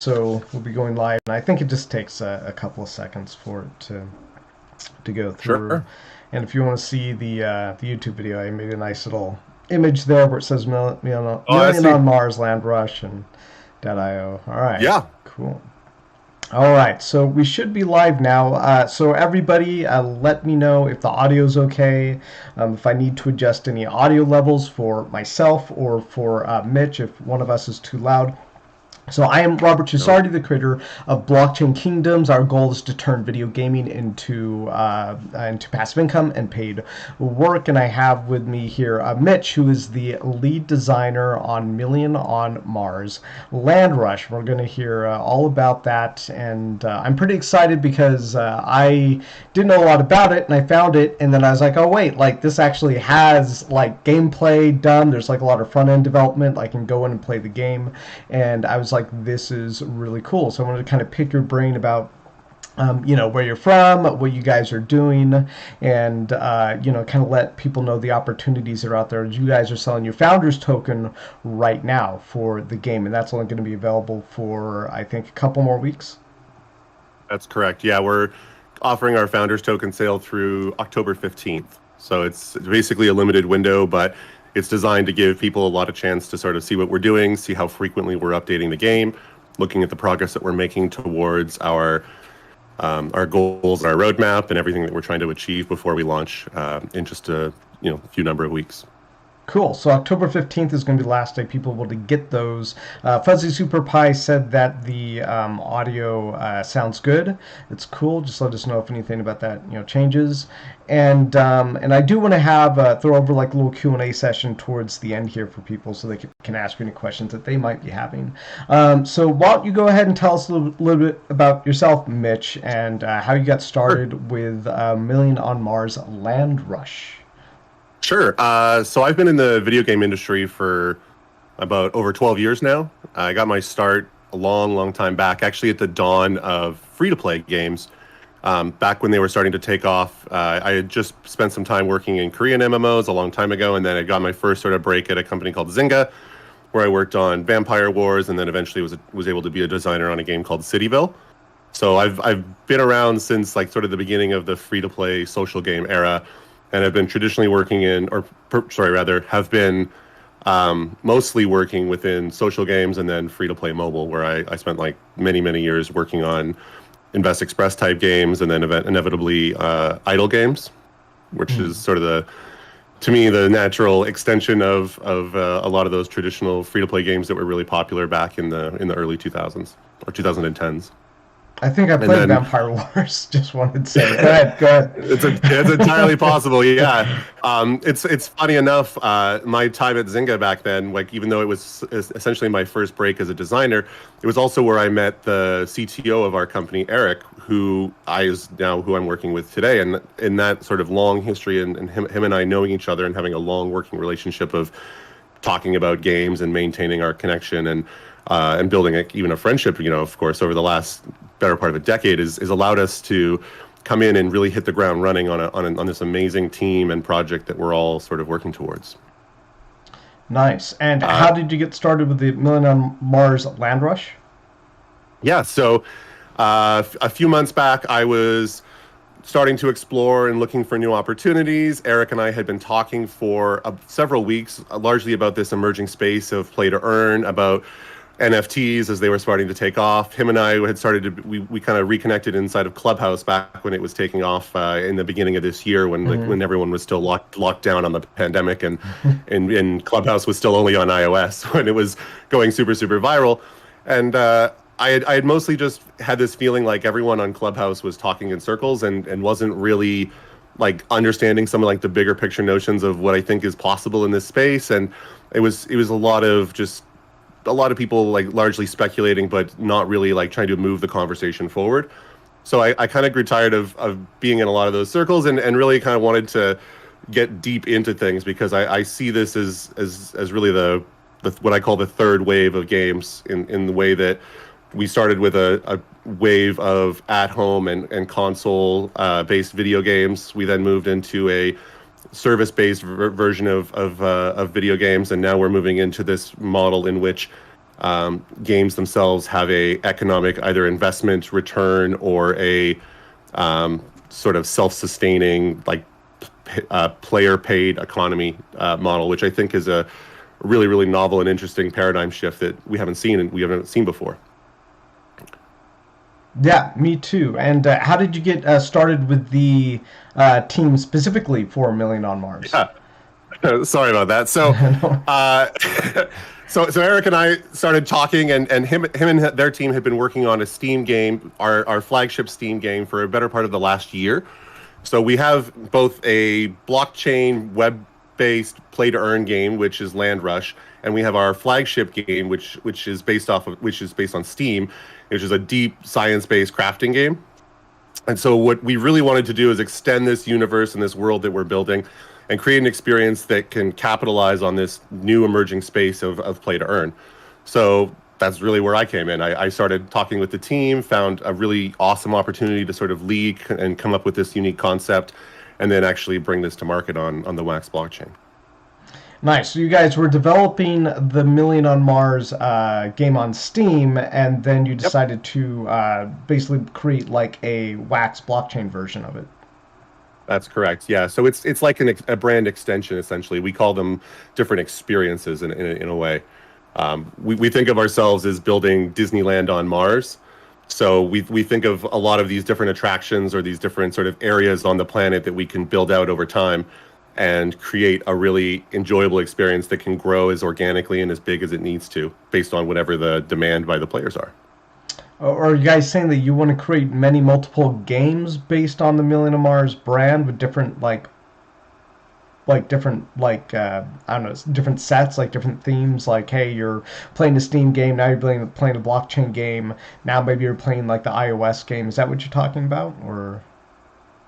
So we'll be going live, and I think it just takes a couple of seconds for it to go through. Sure. And if you want to see the YouTube video, I made a nice little image there where it says Oh, I million see. on Mars, Land Rush, and .io. All right, Yeah. cool. All right, so we should be live now. So everybody, let me know if the audio's okay, if I need to adjust any audio levels for myself or for Mitch if one of us is too loud. So I am Robert No. Chisardi, the creator of Blockchain Kingdoms. Our goal is to turn video gaming into passive income and paid work. And I have with me here Mitch, who is the lead designer on Million on Mars Land Rush. We're going to hear all about that, and I'm pretty excited because I didn't know a lot about it, and I found it, and then I was like, oh wait, like this actually has like gameplay done. There's like a lot of front end development. I can go in and play the game, and I was like, this is really cool. So I wanted to kind of pick your brain about where you're from, what you guys are doing, and kind of let people know the opportunities that are out there. You guys are selling your founders token right now for the game, and that's only going to be available for I think a couple more weeks. That's correct. Yeah, we're offering our founders token sale through October 15th. So it's basically a limited window, but it's designed to give people a lot of chance to sort of see what we're doing, see how frequently we're updating the game, looking at the progress that we're making towards our goals, our roadmap, and everything that we're trying to achieve before we launch in just a few number of weeks. Cool. So October 15th is going to be the last day people will be able to get those. Fuzzy Super Pie said that the audio sounds good. It's cool. Just let us know if anything about that changes. And I do want to have throw over like a little Q&A session towards the end here for people so they can ask any questions that they might be having. So why don't you go ahead and tell us a little bit about yourself, Mitch, and how you got Sure. started with Million on Mars Land Rush. Sure. So I've been in the video game industry for about over 12 years now. I got my start a long, long time back, actually at the dawn of free-to-play games. Back when they were starting to take off, I had just spent some time working in Korean MMOs a long time ago, and then I got my first sort of break at a company called Zynga, where I worked on Vampire Wars, and then eventually was able to be a designer on a game called Cityville. So I've been around since like sort of the beginning of the free-to-play social game era, and I've been traditionally working in, sorry, rather, have been mostly working within social games and then free-to-play mobile, where I spent like many, many years working on Invest Express type games and then inevitably idle games, which is sort of to me, the natural extension of a lot of those traditional free-to-play games that were really popular back in the early 2000s or 2010s. I think I And played then Vampire Wars. Just wanted to say. Go ahead. Go ahead. it's entirely possible. Yeah. It's funny enough. My time at Zynga back then, like even though it was essentially my first break as a designer, it was also where I met the CTO of our company, Eric, who I'm working with today. And in that sort of long history and him and I knowing each other and having a long working relationship of talking about games and maintaining our connection and building even a friendship, of course, over the last better part of a decade is allowed us to come in and really hit the ground running on this amazing team and project that we're all sort of working towards. Nice. And Uh, how did you get started with the Million on Mars Land Rush? yeah, so a few months back, I was starting to explore and looking for new opportunities. Eric and I had been talking for several weeks, largely about this emerging space of play to earn, about NFTs as they were starting to take off. Him and I had started to we kind of reconnected inside of Clubhouse back when it was taking off in the beginning of this year when like, Mm-hmm. when everyone was still locked down on the pandemic and Clubhouse was still only on iOS when it was going super super viral. And I had mostly just had this feeling like everyone on Clubhouse was talking in circles and wasn't really like understanding some of like the bigger picture notions of what I think is possible in this space. And it was a lot of people like largely speculating, but not really like trying to move the conversation forward. So I kind of grew tired of being in a lot of those circles and really kind of wanted to get deep into things because I see this as really the what I call the third wave of games in the way that we started with a wave of at home and console based video games. We then moved into a service-based version of video games, and now we're moving into this model in which games themselves have a economic either investment return or a sort of self-sustaining like player-paid economy model, which I think is a really, really novel and interesting paradigm shift that we haven't seen and we haven't seen before. Yeah, me too. And how did you get started with the team specifically for Million on Mars? Yeah. Sorry about that. So, No. uh, so Eric and I started talking, and him and their team had been working on a Steam game, our flagship Steam game, for a better part of the last year. So we have both a blockchain web-based play-to-earn game, which is Land Rush, and we have our flagship game, which is based on Steam, which is a deep science-based crafting game. And so what we really wanted to do is extend this universe and this world that we're building and create an experience that can capitalize on this new emerging space of play to earn. So that's really where I came in. I started talking with the team, found a really awesome opportunity to sort of lead and come up with this unique concept, and then actually bring this to market on the Wax blockchain. Nice. So you guys were developing the Million on Mars game on Steam, and then you Yep. decided to basically create like a Wax blockchain version of it. That's correct. Yeah. So it's like a brand extension essentially. We call them different experiences in a way. We think of ourselves as building Disneyland on Mars. So we think of a lot of these different attractions or these different sort of areas on the planet that we can build out over time and create a really enjoyable experience that can grow as organically and as big as it needs to based on whatever the demand by the players are. Or are you guys saying that you want to create many multiple games based on the Million on Mars brand with different different I don't know, different sets, like different themes, like hey, you're playing a Steam game, now you're playing a blockchain game, now maybe you're playing like the iOS game. Is that what you're talking about? Or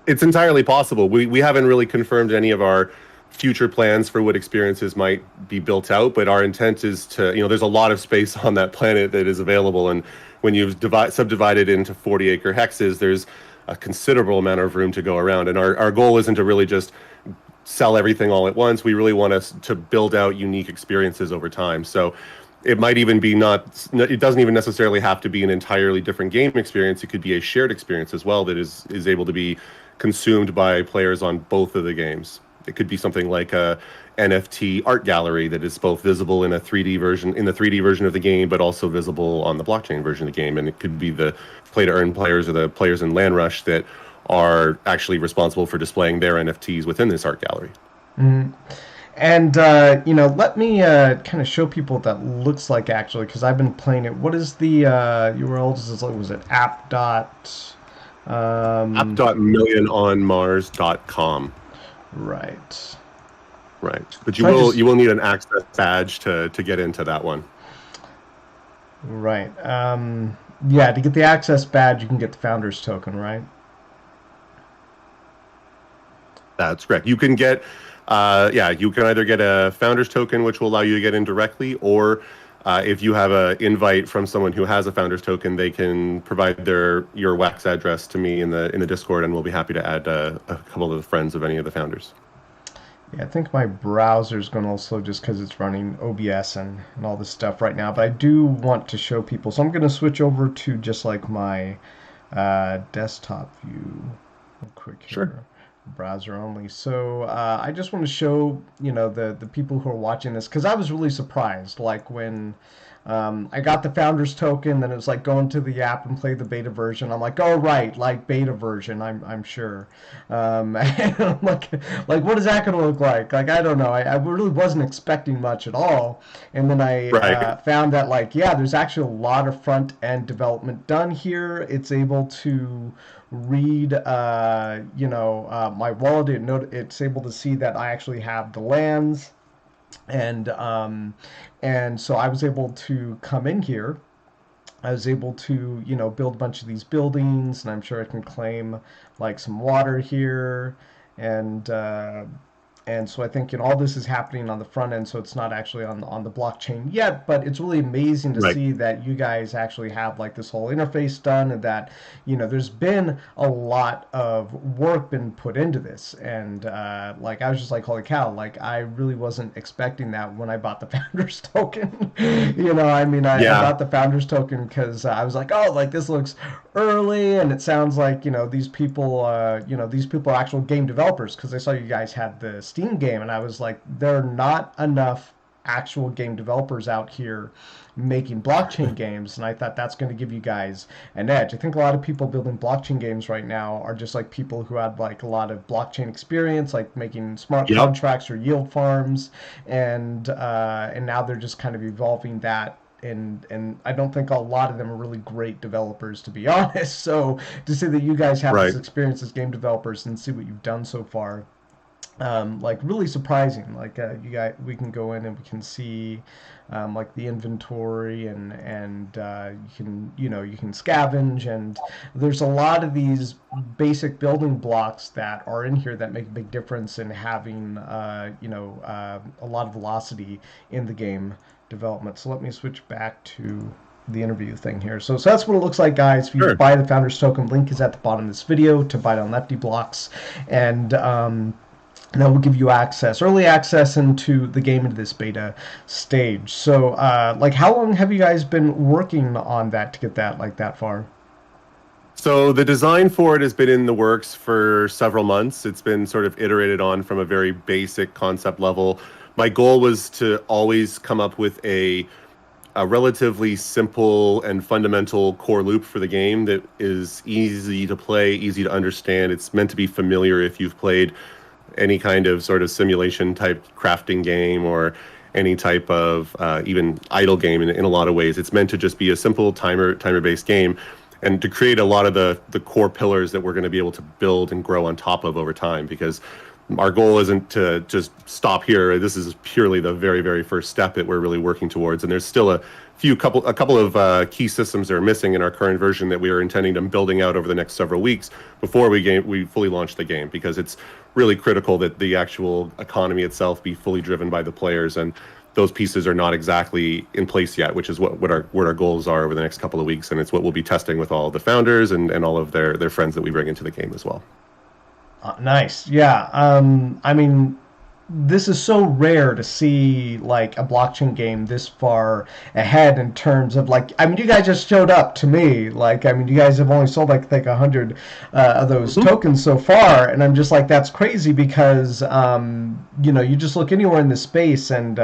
It's entirely possible. We haven't really confirmed any of our future plans for what experiences might be built out, but our intent is to, there's a lot of space on that planet that is available, and when you've subdivided into 40-acre hexes, there's a considerable amount of room to go around. And our goal isn't to really just sell everything all at once. We really want us to build out unique experiences over time. So it might even be it doesn't even necessarily have to be an entirely different game experience. It could be a shared experience as well that is able to be consumed by players on both of the games. It could be something like a NFT art gallery that is both visible in the 3D version of the game, but also visible on the blockchain version of the game. And it could be the play to earn players or the players in Land Rush that are actually responsible for displaying their NFTs within this art gallery. mm. And let me kind of show people what that looks like actually, because I've been playing it. What is the URL? Was it app dot app.milliononmars.com. right? Right. But So I just you will need an access badge to get into that one. right. Yeah, to get the access badge, you can get the founders token, right? That's correct. You can get you can either get a founders token, which will allow you to get in directly, or if you have an invite from someone who has a founders token, they can provide your Wax address to me in the Discord, and we'll be happy to add a couple of the friends of any of the founders. Yeah, I think my browser's going to also, just because it's running OBS and all this stuff right now, but I do want to show people. So I'm going to switch over to just like my desktop view real quick Sure. here. Browser only. So I just want to show, the people who are watching this, because I was really surprised. Like when I got the founders token, then it was like going to the app and play the beta version. I'm like, oh right, like beta version. I'm sure. And I'm like what is that going to look like? Like I don't know. I really wasn't expecting much at all. And then I Right. found that like yeah, there's actually a lot of front end development done here. It's able to read my wallet. It's able to see that I actually have the lands, and so I was able to come in here. I was able to build a bunch of these buildings, and I'm sure I can claim like some water here, and And so I think all this is happening on the front end, so it's not actually on the blockchain yet. But it's really amazing to Right. see that you guys actually have like this whole interface done, and that there's been a lot of work been put into this. And like I was just like, holy cow! Like I really wasn't expecting that when I bought the founders token. I mean, I Yeah. bought the founders token because I was like, oh, like this looks early, and it sounds like these people are actual game developers, because I saw you guys had the Steam game, and I was like, there are not enough actual game developers out here making blockchain games, and I thought that's going to give you guys an edge. I think a lot of people building blockchain games right now are just like people who had like a lot of blockchain experience, like making smart Yep. contracts or yield farms, and now they're just kind of evolving that. And I don't think a lot of them are really great developers, to be honest. So to see that you guys have this Right. experience as game developers and see what you've done so far, like really surprising. Like we can go in and we can see like the inventory, and you can scavenge, and there's a lot of these basic building blocks that are in here that make a big difference in having a lot of velocity in the game development. So let me switch back to the interview thing here. So that's what it looks like, guys. If you Sure. buy the founders token, link is at the bottom of this video to buy it on Lefty Blocks, and that will give you early access into the game, into this beta stage. So, like, how long have you guys been working on that to get that far? So the design for it has been in the works for several months. It's been sort of iterated on from a very basic concept level. My goal was to always come up with a relatively simple and fundamental core loop for the game that is easy to play, easy to understand. It's meant to be familiar if you've played any kind of sort of simulation type crafting game, or any type of even idle game in a lot of ways. It's meant to just be a simple timer based game, and to create a lot of the core pillars that we're going to be able to build and grow on top of over time, because our goal isn't to just stop here. This is purely the very, very first step that we're really working towards, and there's still a couple of key systems that are missing in our current version that we are intending to building out over the next several weeks before we fully launch the game, because it's really critical that the actual economy itself be fully driven by the players, and those pieces are not exactly in place yet, which is what our goals are over the next couple of weeks, and it's what we'll be testing with all the founders and all of their friends that we bring into the game as well. Nice. Yeah. I mean, this is so rare to see like a blockchain game this far ahead in terms of like, I mean, you guys just showed up to me. Like, I mean, you guys have only sold like 100 of those Mhm. tokens so far, and I'm just like, that's crazy, because you just look anywhere in the space, and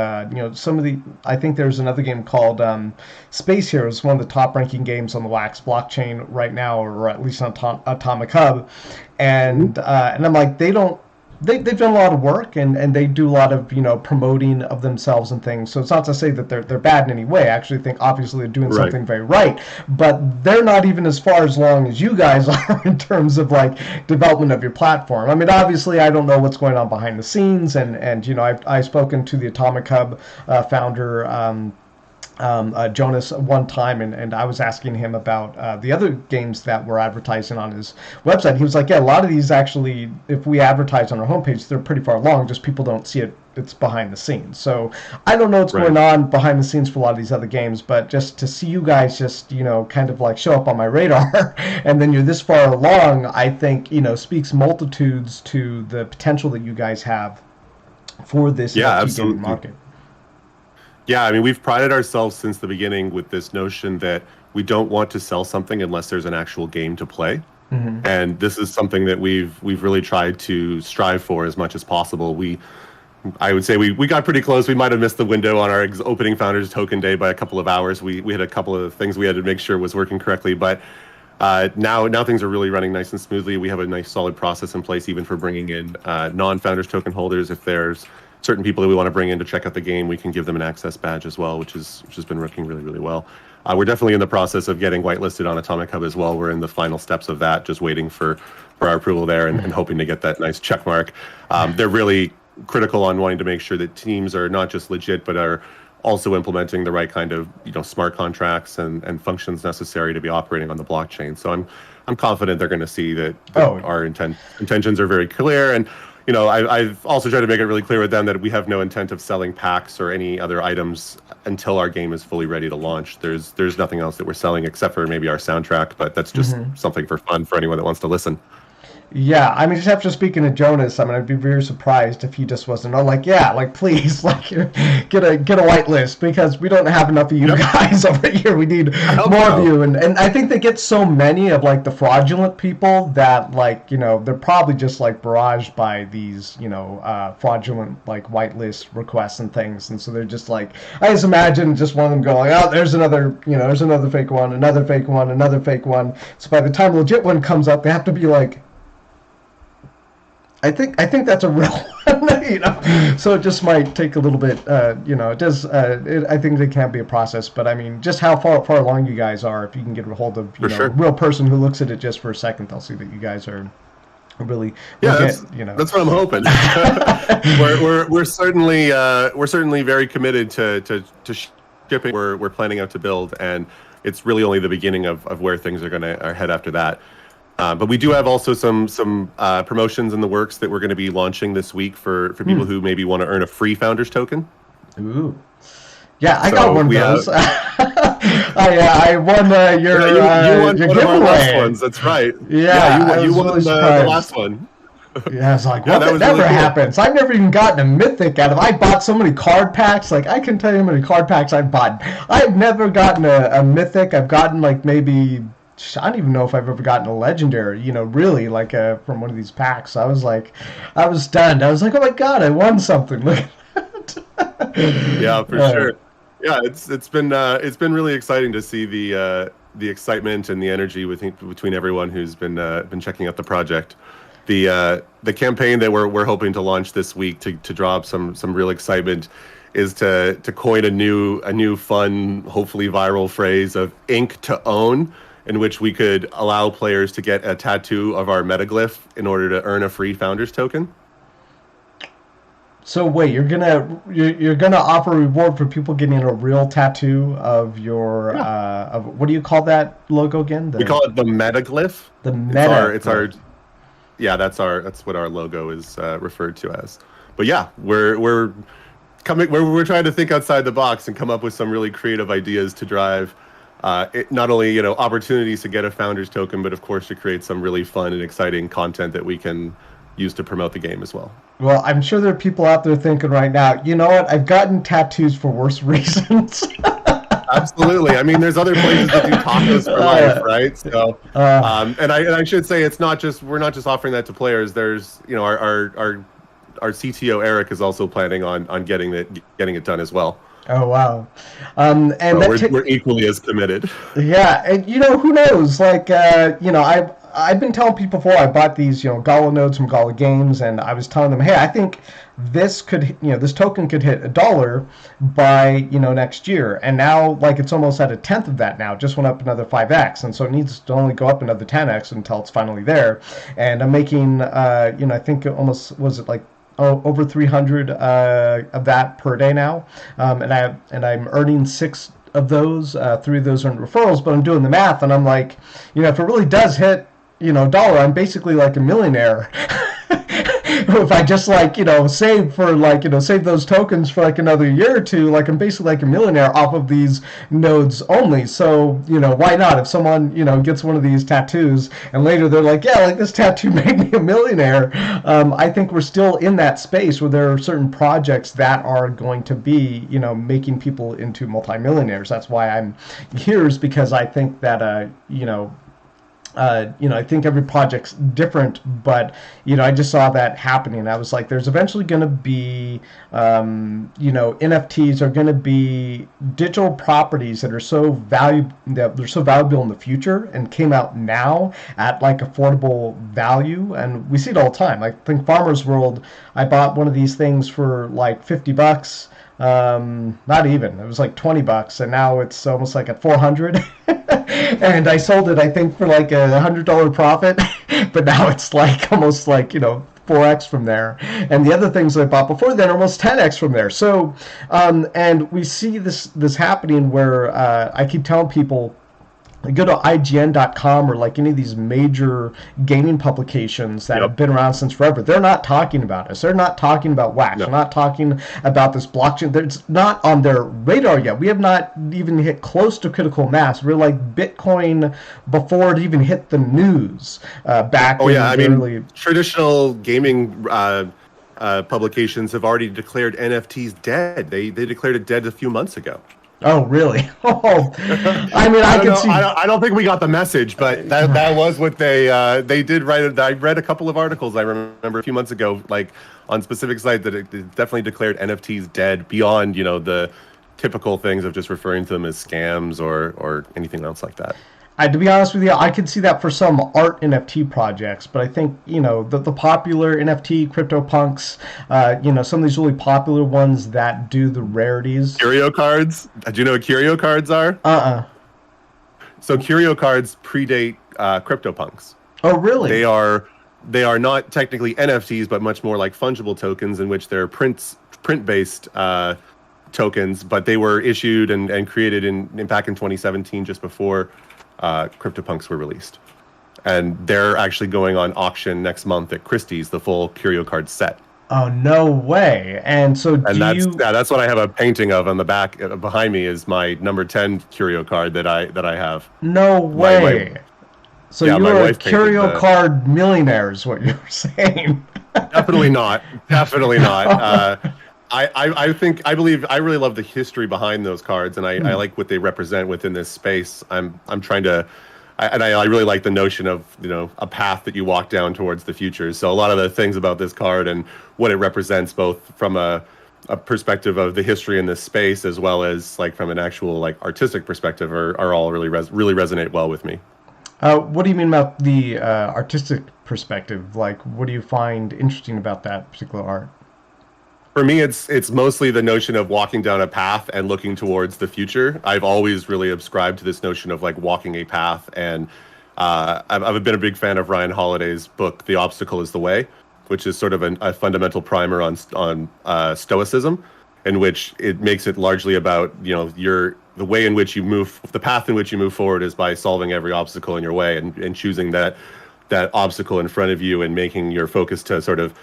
some of the, I think there's another game called Space Heroes, one of the top ranking games on the Wax blockchain right now, or at least on Atomic Hub, and I'm like, they've done a lot of work, and they do a lot of promoting of themselves and things. So it's not to say that they're bad in any way. I actually think obviously they're doing Right. something very right, but they're not even as far as long as you guys are in terms of like development of your platform. I mean, obviously I don't know what's going on behind the scenes, and I've spoken to the Atomic Hub founder. Jonas one time, and I was asking him about the other games that were advertising on his website. He was like, yeah, a lot of these actually, if we advertise on our homepage, they're pretty far along, just people don't see it. It's behind the scenes. So I don't know what's Right. going on behind the scenes for a lot of these other games, but just to see you guys just, kind of like show up on my radar and then you're this far along, I think, speaks multitudes to the potential that you guys have for this Yeah, NFT gaming absolutely. market. Yeah, I mean, we've prided ourselves since the beginning with this notion that we don't want to sell something unless there's an actual game to play. Hmm. And this is something that we've really tried to strive for as much as possible. I would say we got pretty close. We might have missed the window on our opening founders token day by a couple of hours. We had a couple of things we had to make sure was working correctly, but now things are really running nice and smoothly. We have a nice solid process in place, even for bringing in non-founders token holders. If there's certain people that we want to bring in to check out the game, we can give them an access badge as well, which has been working really, really well. We're definitely in the process of getting whitelisted on Atomic Hub as well. We're in the final steps of that, just waiting for our approval there, and hoping to get that nice check mark. They're really critical on wanting to make sure that teams are not just legit, but are also implementing the right kind of smart contracts and functions necessary to be operating on the blockchain. So I'm confident they're going to see that Oh, our intentions are very clear. And I've also tried to make it really clear with them that we have no intent of selling packs or any other items until our game is fully ready to launch. There's nothing else that we're selling except for maybe our soundtrack, but that's just something for fun for anyone that wants to listen. Yeah, I mean, just after speaking to Jonas, I mean, I'd be very surprised if he just wasn't. Oh, like, yeah, like, please, like, get a whitelist, because we don't have enough of you guys over here. We need more of you, and I think they get so many of like the fraudulent people that, like, they're probably just like barraged by these fraudulent like whitelist requests and things, and so they're just like, I just imagine just one of them going, oh, there's another fake one, another fake one, another fake one. So by the time the legit one comes up, they have to be like, I think that's a real one, So it just might take a little bit, it does. I think it can be a process, but I mean, just how far along you guys are. If you can get a hold of a real person who looks at it just for a second, they'll see that you guys are really. That's what I'm hoping. we're certainly very committed to shipping. We're planning out to build, and it's really only the beginning of where things are going to head after that. But we do have also some promotions in the works that we're going to be launching this week for people who maybe want to earn a free Founders Token. Ooh. Yeah, I got one of those. I won your you won one giveaway. Of our last ones. That's right. Yeah, you won really the last one. Yeah, I was like, that never happens. I've never even gotten a mythic out of it. I bought so many card packs. Like, I can tell you how many card packs I've bought. I've never gotten a mythic. I've gotten like maybe, I don't even know if I've ever gotten a legendary, really, like from one of these packs. I was stunned. I was like, oh my god, I won something. Look at that. Yeah, for sure. Yeah, it's been really exciting to see the excitement and the energy between everyone who's been checking out the project. The campaign that we're hoping to launch this week to draw up some real excitement is to coin a new fun, hopefully viral phrase of ink to own, in which we could allow players to get a tattoo of our metaglyph in order to earn a free Founders Token. So wait, you're gonna offer a reward for people getting a real tattoo of your of what do you call that logo again? We call it the metaglyph. The metaglyph. It's our that's what our logo is referred to as. But yeah, we're trying to think outside the box and come up with some really creative ideas to drive not only opportunities to get a Founders Token, but of course to create some really fun and exciting content that we can use to promote the game as well. Well, I'm sure there are people out there thinking right now, you know what? I've gotten tattoos for worse reasons. Absolutely. I mean, there's other places that do tacos for life, right? So, and I should say we're not just offering that to players. There's our CTO Eric is also planning on getting it done as well. Oh wow! And so we're equally as committed. Yeah, and who knows? Like I've been telling people before, I bought these Gala nodes from Gala Games, and I was telling them, hey, I think this token could hit $1 by next year, and now like it's almost at 1/10 of that now. Just went up another 5x, and so it needs to only go up another 10x until it's finally there. And I'm making I think almost was it like over 300 of that per day now, and I'm earning 6 of those. 3 of those are in referrals, but I'm doing the math, and I'm like, if it really does hit $1, I'm basically like a millionaire. If I just save for save those tokens for like another year or two, like I'm basically like a millionaire off of these nodes only. So why not? If someone gets one of these tattoos and later they're like, yeah, like this tattoo made me a millionaire. I think we're still in that space where there are certain projects that are going to be making people into multimillionaires. That's why I'm here, is because I think that I think every project's different, but I just saw that happening. I was like, there's eventually going to be, NFTs are going to be digital properties that are so valuable in the future and came out now at like affordable value, and we see it all the time. I think Farmer's World, I bought one of these things for like $50. Not even, it was like $20, and now it's almost like at 400. And I sold it, I think, for like $100 profit, but now it's like almost like 4x from there. And the other things that I bought before then are almost 10x from there. So and we see this happening where I keep telling people, go to IGN.com or like any of these major gaming publications that have Yep. been around since forever, they're not talking about us. They're not talking about Wax. They're No. not talking about this blockchain. It's not on their radar yet. We have not even hit close to critical mass. We're like Bitcoin before it even hit the news back Oh in yeah, I the mean, early. traditional gaming publications have already declared NFTs dead. They declared it dead a few months ago. Oh, really? Oh, I mean, I I don't can know. see. I don't think we got the message, but that was what they did write. I read a couple of articles I remember a few months ago, like on specific sites, that it definitely declared NFTs dead beyond the typical things of just referring to them as scams or anything else like that. To be honest with you, I could see that for some art NFT projects, but I think the popular NFT CryptoPunks, some of these really popular ones that do the rarities. Curio cards. Do you know what curio cards are? So curio cards predate CryptoPunks. Oh, really? They are not technically NFTs, but much more like fungible tokens in which they're print-based tokens, but they were issued and created back in 2017, just before CryptoPunks were released. And they're actually going on auction next month at Christie's, the full curio card set. Oh, no way. And so And do that's what I have a painting of on the back behind me, is my number 10 curio card that I have. no way. So yeah, my you're a wife painted curio the- card millionaire is what you're saying. Definitely not. Definitely not. I believe I really love the history behind those cards, and I like what they represent within this space. I'm trying to, I really like the notion of a path that you walk down towards the future. So a lot of the things about this card and what it represents, both from a perspective of the history in this space, as well as like from an actual like artistic perspective, are all really resonate well with me. What do you mean about the artistic perspective? Like, what do you find interesting about that particular art? For me, it's mostly the notion of walking down a path and looking towards the future. I've always really subscribed to this notion of like walking a path, and I've been a big fan of Ryan Holiday's book, "The Obstacle Is the Way," which is sort of a fundamental primer on stoicism, in which it makes it largely about the way in which you move, the path in which you move forward is by solving every obstacle in your way and choosing that obstacle in front of you and making your focus to sort of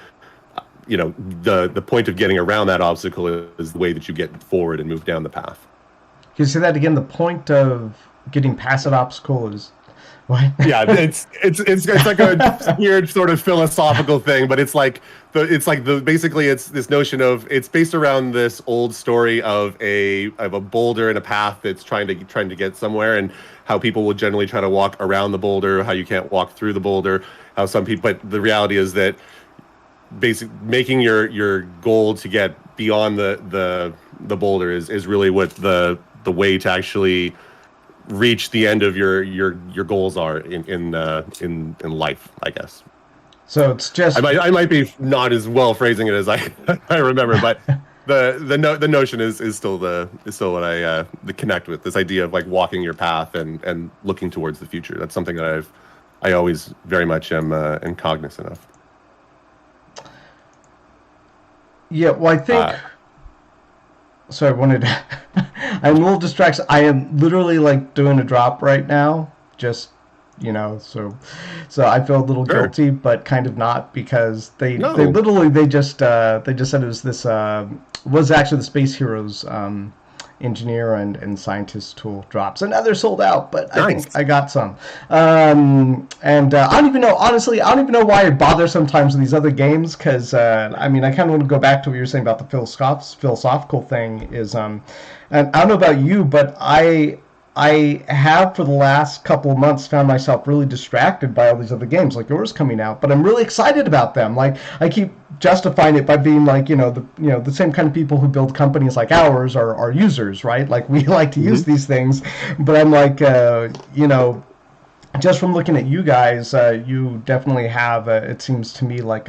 the point of getting around that obstacle is the way that you get forward and move down the path. Can you say that again? The point of getting past that obstacle is what? Yeah, it's like a weird sort of philosophical thing, but basically it's this notion of, it's based around this old story of a boulder and a path that's trying to get somewhere, and how people will generally try to walk around the boulder, how you can't walk through the boulder, how some people, but the reality is that making your goal to get beyond the boulder is really what the way to actually reach the end of your goals are in life, I guess. So it's just I might be not as well phrasing it as I I remember, but the notion is still what I connect with, this idea of like walking your path and looking towards the future. That's something that I always very much am cognizant of. yeah. Well, I think. So I wanted. I'm a little distracted. I am literally like doing a drop right now. Just so I feel a little Sure. guilty, but kind of not, because they No. they just said it was this was actually the Space Heroes engineer and scientist tool drops, and now they're sold out, but I think Nice. I got some. I don't even know, honestly, I don't even know why I bother sometimes with these other games, because I mean, I kind of want to go back to what you were saying about the philosophical thing is, and I don't know about you, but I have for the last couple of months found myself really distracted by all these other games like yours coming out, but I'm really excited about them. Like, I keep justifying it by being like, the same kind of people who build companies like ours are users, right? Like, we like to use these things, but I'm like, just from looking at you guys, you definitely have, it seems to me, like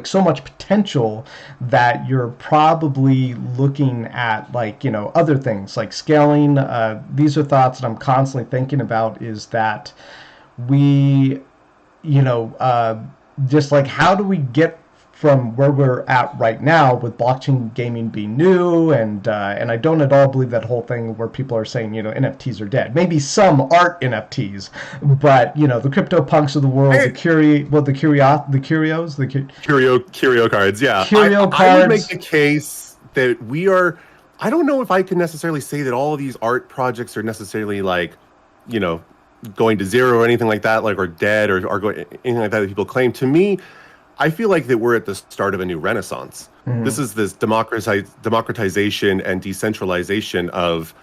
so much potential that you're probably looking at, like, other things like scaling. These are thoughts that I'm constantly thinking about, is that we, just like, how do we get from where we're at right now with blockchain gaming being new, and I don't at all believe that whole thing where people are saying, NFTs are dead. Maybe some art NFTs, but the crypto punks of the world, Hey, curio cards, yeah. curio I would make cards. the case that we are. I don't know if I can necessarily say that all of these art projects are necessarily like, you know, going to zero or anything like that, like or dead or going anything like that that people claim. To me, I feel like that we're at the start of a new renaissance. This is this democratization and decentralization of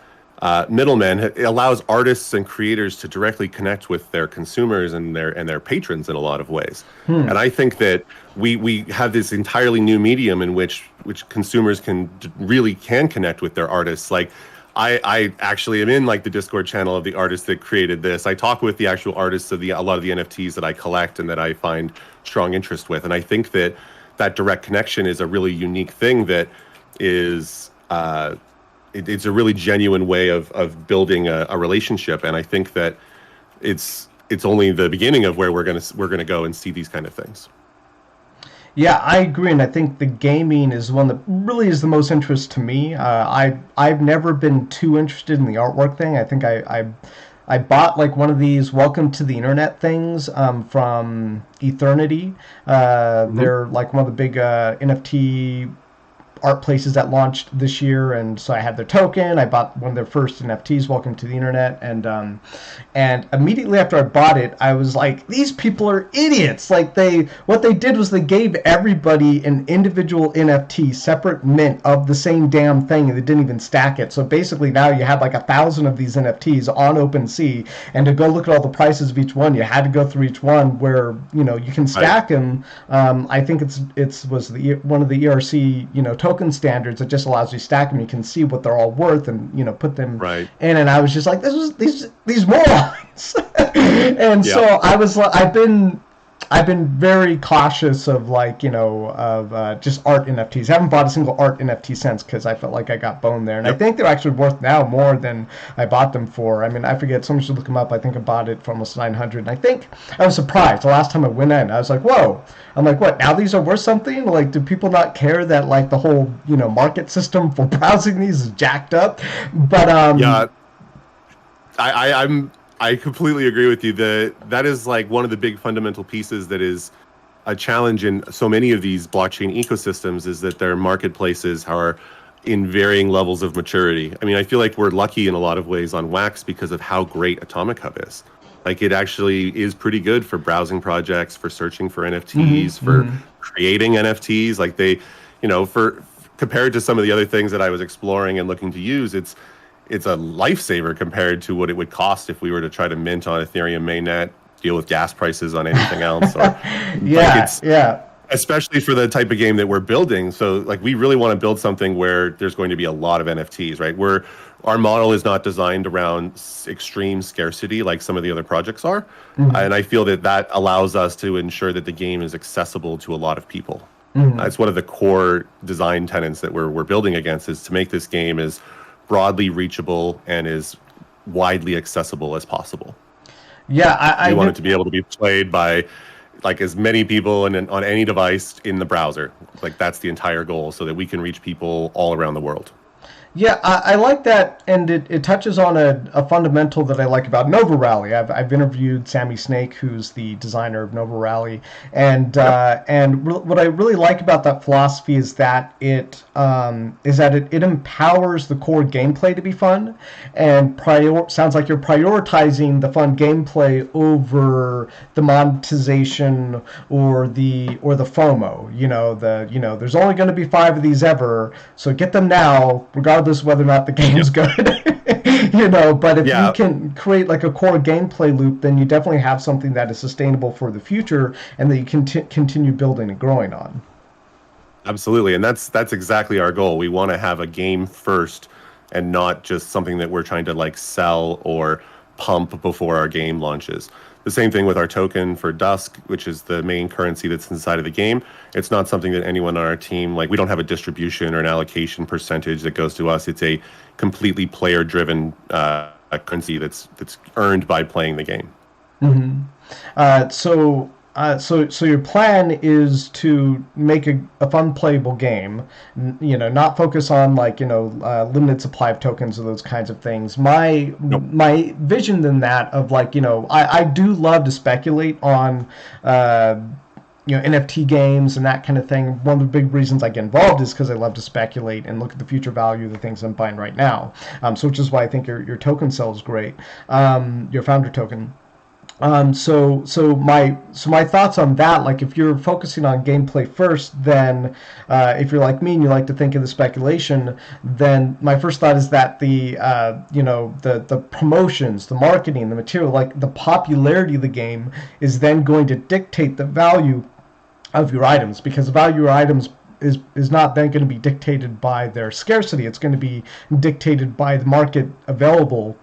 middlemen. It allows artists and creators to directly connect with their consumers and their patrons in a lot of ways. And I think that we have this entirely new medium in which consumers really can connect with their artists. Like I actually am in like the Discord channel of the artist that created this. I talk with the actual artists of a lot of the NFTs that I collect and that I find strong interest with. And I think that direct connection is a really unique thing that is it's a really genuine way of building a relationship. And I think that it's only the beginning of where we're gonna go and see these kind of things. Yeah, I agree, and I think the gaming is one that really is the most interest to me. I've never been too interested in the artwork thing. I think I bought like one of these Welcome to the Internet things from Eternity. They're like one of the big NFT art places that launched this year, and so I had their token. I bought one of their first NFTs, Welcome to the Internet, and immediately after I bought it, I was like, these people are idiots. Like what they did was they gave everybody an individual NFT, separate mint of the same damn thing, and they didn't even stack it. So basically now you had like 1,000 of these NFTs on OpenSea, and to go look at all the prices of each one, you had to go through each one where you can stack them. I think it was one of the ERC token standards that just allows you to stack them. You can see what they're all worth and put them in. And I was just like, these morons. And so I was like, I've been very cautious of just art NFTs. I haven't bought a single art NFT since because I felt like I got boned there. And I think they're actually worth now more than I bought them for. I mean, I forget. Someone should look them up. I think I bought it for almost 900. And I think I was surprised. The last time I went in, I was like, whoa. I'm like, what? Now these are worth something? Like, do people not care that like the whole market system for browsing these is jacked up? But yeah, I completely agree with you. That is like one of the big fundamental pieces that is a challenge in so many of these blockchain ecosystems, is that their marketplaces are in varying levels of maturity. I mean, I feel like we're lucky in a lot of ways on Wax because of how great Atomic Hub is. Like, it actually is pretty good for browsing projects, for searching for NFTs, for creating NFTs. Like for compared to some of the other things that I was exploring and looking to use, it's a lifesaver compared to what it would cost if we were to try to mint on Ethereum mainnet, deal with gas prices on anything else. Or especially for the type of game that we're building. So like, we really want to build something where there's going to be a lot of NFTs, right? Our model is not designed around extreme scarcity like some of the other projects are. And I feel that allows us to ensure that the game is accessible to a lot of people. It's one of the core design tenets that we're building against, is to make this game as broadly reachable and as widely accessible as possible. Yeah, we want it to be able to be played by like as many people and on any device in the browser. Like, that's the entire goal, so that we can reach people all around the world. Yeah, I like that, and it touches on a fundamental that I like about Nova Rally. I've interviewed Sammy Snake, who's the designer of Nova Rally, and what I really like about that philosophy is that it empowers the core gameplay to be fun, and sounds like you're prioritizing the fun gameplay over the monetization or the FOMO. There's only going to be 5 of these ever, so get them now, regardless whether or not the game's good. But if you can create like a core gameplay loop, then you definitely have something that is sustainable for the future and that you can continue building and growing on. Absolutely, and that's exactly our goal. We want to have a game first and not just something that we're trying to like sell or pump before our game launches. The same thing with our token for Dusk, which is the main currency that's inside of the game. It's not something that anyone on our team, like, we don't have a distribution or an allocation percentage that goes to us. It's a completely player-driven currency that's earned by playing the game. So So your plan is to make a fun playable game, not focus on like limited supply of tokens or those kinds of things. My Nope. my vision in that of like I do love to speculate on uh, NFT games and that kind of thing. One of the big reasons I get involved is because I love to speculate and look at the future value of the things I'm buying right now. So which is why I think your token sells great, your founder token. So my thoughts on that, like if you're focusing on gameplay first, then if you're like me and you like to think of the speculation, then my first thought is that the promotions, the marketing, the material, like the popularity of the game is then going to dictate the value of your items, because the value of your items is not then going to be dictated by their scarcity. It's going to be dictated by the market available,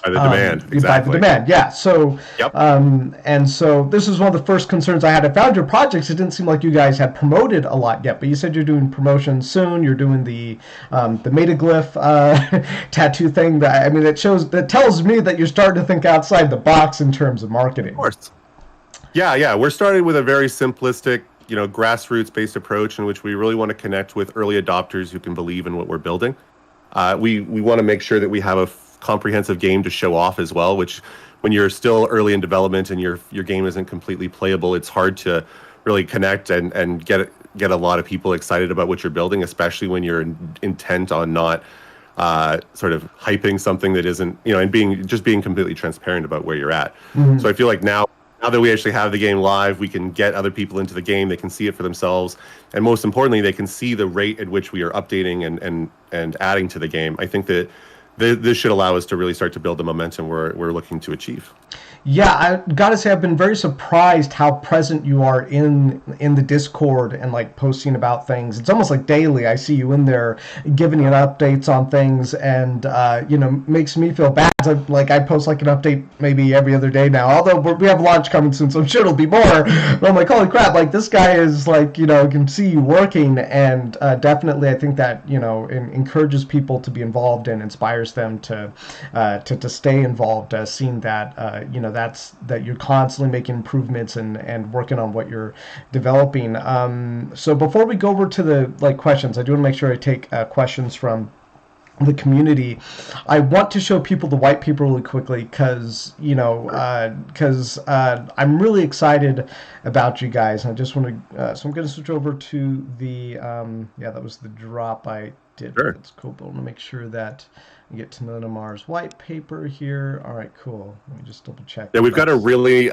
By the demand, by the exactly. demand. Yeah. So, Yep. and so this is one of the first concerns I had. I found your projects. It didn't seem like you guys had promoted a lot yet, but you said you're doing promotions soon. You're doing the metaglyph tattoo thing. That, I mean, that tells me that you're starting to think outside the box in terms of Of marketing. course. Yeah, yeah. We're starting with a very simplistic, grassroots-based approach in which we really want to connect with early adopters who can believe in what we're building. We want to make sure that we have a comprehensive game to show off as well, which when you're still early in development and your game isn't completely playable, it's hard to really connect and get a lot of people excited about what you're building, especially when you're intent on not sort of hyping something that isn't, and being completely transparent about where you're at. So I feel like now that we actually have the game live, we can get other people into the game. They can see it for themselves, and most importantly, they can see the rate at which we are updating and adding to the game. I think that this should allow us to really start to build the momentum we're looking to achieve. Yeah, I gotta say I've been very surprised how present you are in the Discord and like posting about things. It's almost like daily. I see you in there giving you updates on things, and makes me feel bad. I post like an update maybe every other day now. Although we have launch coming soon, so I'm sure it'll be more. But I'm like, holy crap! Like this guy is like can see you working, and definitely I think that encourages people to be involved and inspires them to stay involved. Seeing that that you're constantly making improvements and working on what you're developing. So before we go over to the questions, I do want to make sure I take questions from the community. I want to show people the white paper really quickly because I'm really excited about you guys. I just want to so I'm going to switch over to the yeah, that was the drop I did. Sure. That's cool, but I want to make sure that I get to Mars white paper here. All right, cool. Let me just double check. Yeah, we've got a really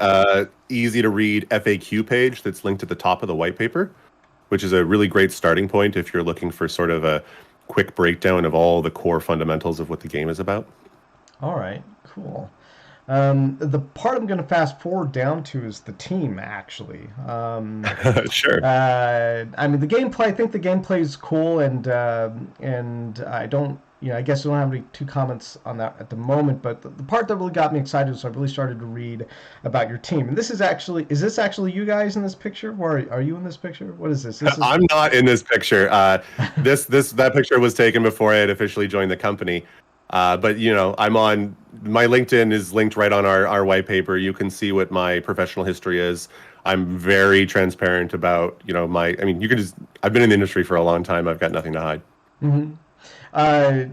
easy to read FAQ page that's linked at the top of the white paper, which is a really great starting point if you're looking for sort of a quick breakdown of all the core fundamentals of what the game is about. All right, cool. The part I'm going to fast forward down to is the team, actually. Sure. I mean, the gameplay. I think the gameplay is cool, and I don't. I guess I don't have any two comments on that at the moment. But the part that really got me excited was I really started to read about your team. And is this actually you guys in this picture? Or are you in this picture? What is this? This is I'm not in this picture. That picture was taken before I had officially joined the company. But I'm on my LinkedIn is linked right on our white paper. You can see what my professional history is. I'm very transparent about I mean, I've been in the industry for a long time. I've got nothing to hide. hmm Uh,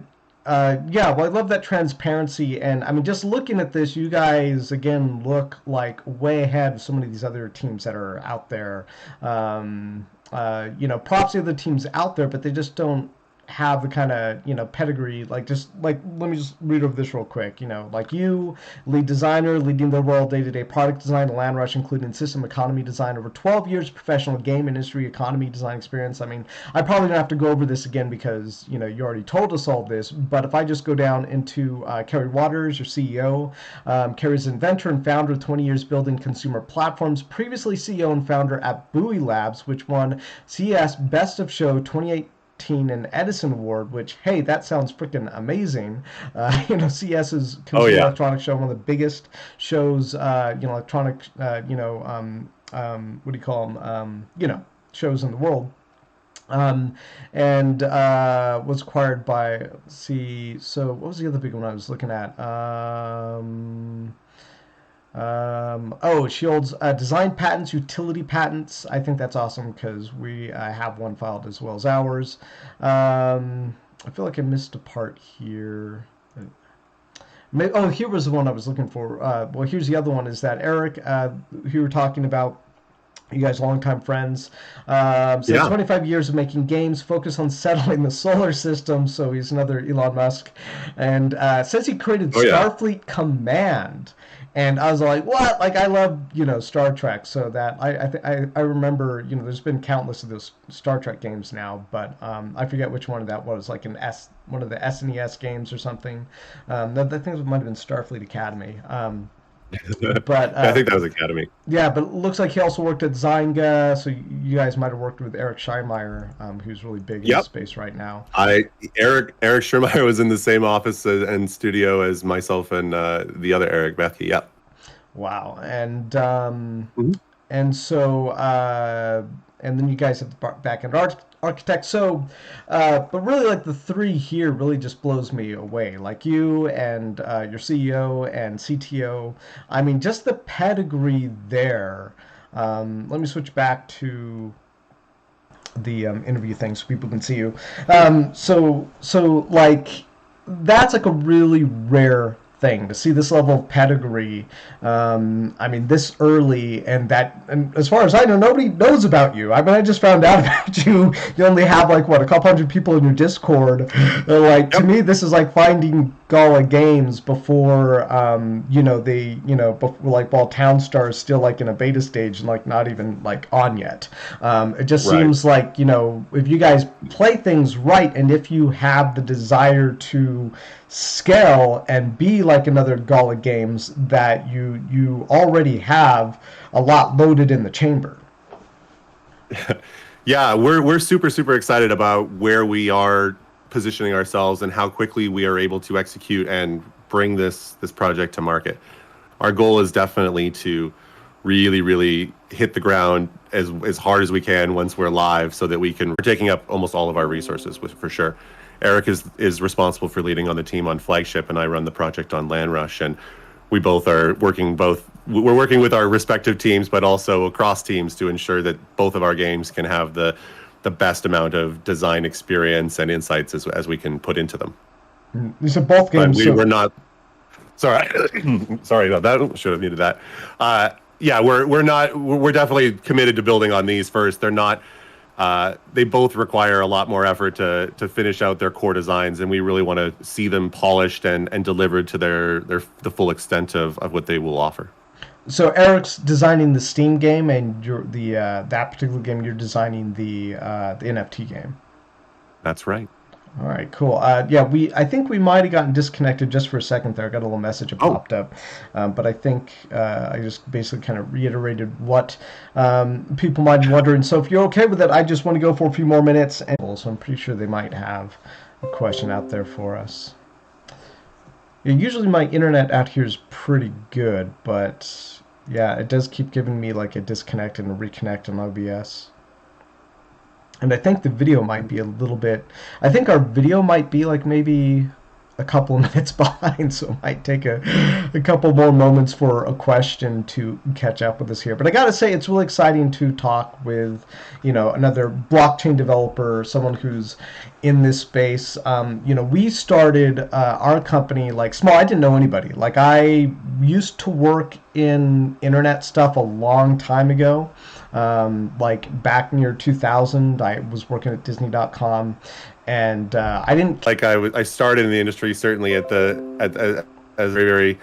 yeah, well, I love that transparency, and I mean, just looking at this, you guys again look like way ahead of so many of these other teams that are out there. Props to the other teams out there, but they just don't have the kind of pedigree. Like, just like, let me just read over this real quick. Like you, lead designer, leading the overall day-to-day product design to land rush, including system economy design, over 12 years professional game industry economy design experience. I mean, I probably don't have to go over this again because you already told us all this, but if I just go down into Kerry Waters, your CEO. Kerry's inventor and founder of 20 years building consumer platforms, previously CEO and founder at Bowie Labs, which won CES Best of Show 2018 an Edison Award, which, hey, that sounds freaking amazing. CS is Oh Consumer yeah. Electronics Show, one of the biggest shows, electronic, what do you call them, shows in the world. And was acquired by, let's see, so what was the other big one I was looking at? Oh, she holds design patents, utility patents. I think that's awesome because we have one filed as well as ours. I feel like I missed a part here. Oh, here was the one I was looking for. Well, here's the other one. Is that Eric, who you were talking about? You guys, longtime friends. Said Yeah. 25 years of making games, focus on settling the solar system. So he's another Elon Musk, and says he created Oh yeah. Starfleet Command. And I was like, what? Like I love Star Trek, so that I remember there's been countless of those Star Trek games now, but I forget which one of that was like one of the SNES games or something. I think it might have been Starfleet Academy. But I think that was Academy. yeah, but it looks like he also worked at Zynga, so you guys might have worked with Eric Scheinmeier, who's really big in the Yep. space right now. Eric Schirmeyer was in the same office and studio as myself and the other Eric Bethke. Yep. Wow, and Mhm. and so and then you guys have the back-end architect. So, but really, like the three here really just blows me away. Like you and your CEO and CTO. I mean, just the pedigree there. Let me switch back to the interview thing so people can see you. So like that's like a really rare thing to see this level of pedigree. I mean, this early, and as far as I know, nobody knows about you. I mean, I just found out about you. You only have like what, a couple hundred people in your Discord. Like to Yep. me, this is like finding Gala Games before, before like while Townstar is still like in a beta stage and like not even like on yet. It just Right. seems like if you guys play things right and if you have the desire to scale and be like another Gala Games, that you already have a lot loaded in the chamber. Yeah, we're super excited about where we are positioning ourselves and how quickly we are able to execute and bring this project to market. Our goal is definitely to really hit the ground as hard as we can once we're live, so that we're taking up almost all of our resources for sure. Eric is responsible for leading on the team on Flagship, and I run the project on Land Rush, and we both are working both. We're working with our respective teams, but also across teams to ensure that both of our games can have the best amount of design experience and insights as we can put into them. These are both But games. So we're not. Sorry, sorry about that. Should have needed that. Yeah, we're not. We're definitely committed to building on these first. They're not. They both require a lot more effort to finish out their core designs, and we really want to see them polished and delivered to the full extent of what they will offer. So Eric's designing the Steam game, and you're the that particular game. You're designing the NFT game. That's right. All right, cool. Yeah, I think we might have gotten disconnected just for a second there. I got a little message that Oh, popped up, but I think I just basically kind of reiterated what people might be wondering. So if you're okay with it, I just want to go for a few more minutes, and so I'm pretty sure they might have a question out there for us. Yeah, usually my internet out here is pretty good, but yeah, it does keep giving me like a disconnect and a reconnect on OBS. And I think the video might be a little bit. I think our video might be like maybe a couple of minutes behind, so it might take a couple more moments for a question to catch up with us here. But I gotta say, it's really exciting to talk with, another blockchain developer, someone who's in this space. We started our company like small. I didn't know anybody. Like I used to work in internet stuff a long time ago. Like back in year 2000, I was working at Disney.com, and I didn't. like I started in the industry certainly as a very